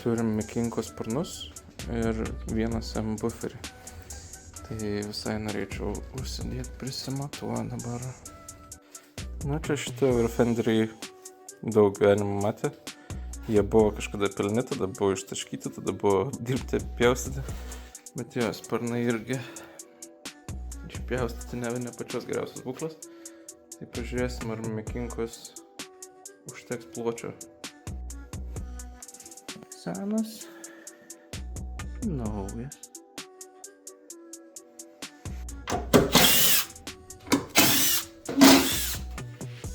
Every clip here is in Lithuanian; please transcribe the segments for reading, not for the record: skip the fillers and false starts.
turim Mikinko sparnus ir vienas M buferį. Tai visai norėčiau užsidėti prisimatuo dabar. Na, čia šitie Fenderiai daug gyvenimų matė. Jie buvo kažkada pilni, tada buvo ištaškyti, tada buvo dirbti, pjaustyti. Bet jo, sparnai irgi išpjaustyti ne pačios geriausios būklės. Tai pažiūrėsim, ar Mikinkos užteks pločio. Senas. Naujas.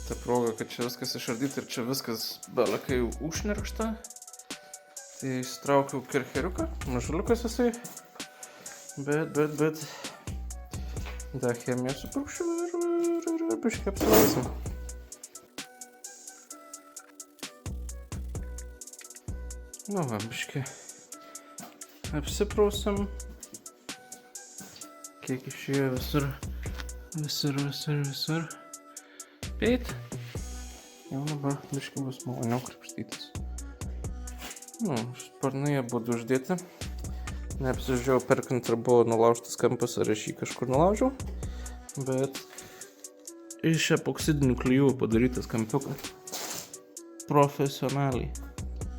Ta proga, kad čia viskas išardyti ir čia viskas belekai užnerkšta. Tai ištraukiau kercheriuką, mažuliukas visai. Bet da chemiją supurkšiu ir biškį apsivalgysim. Nu va, biškį apsiprausim. Kiek išėjo visur. Peit. Jau dabar biškį bus maloniau krapštytis. Nu, sparnai abu uždėti. Neapsižiūrėjau perkant, ar buvo nulaužtas kampas, ar aš jį kažkur nulaužiau. Bet iš epoksidinių klijų padarytas kampiukas. Profesionaliai.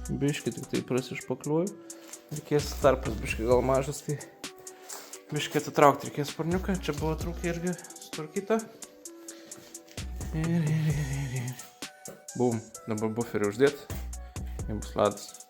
Biškį tik tai prasišpakliuoju. Reikės tarpas biškį gal mažas, tai biškį atitraukti reikės sparniuką. Čia buvo trūkė irgi sutvarkyta. Ir. Bum, dabar buferį uždėti. Jie bus ladas.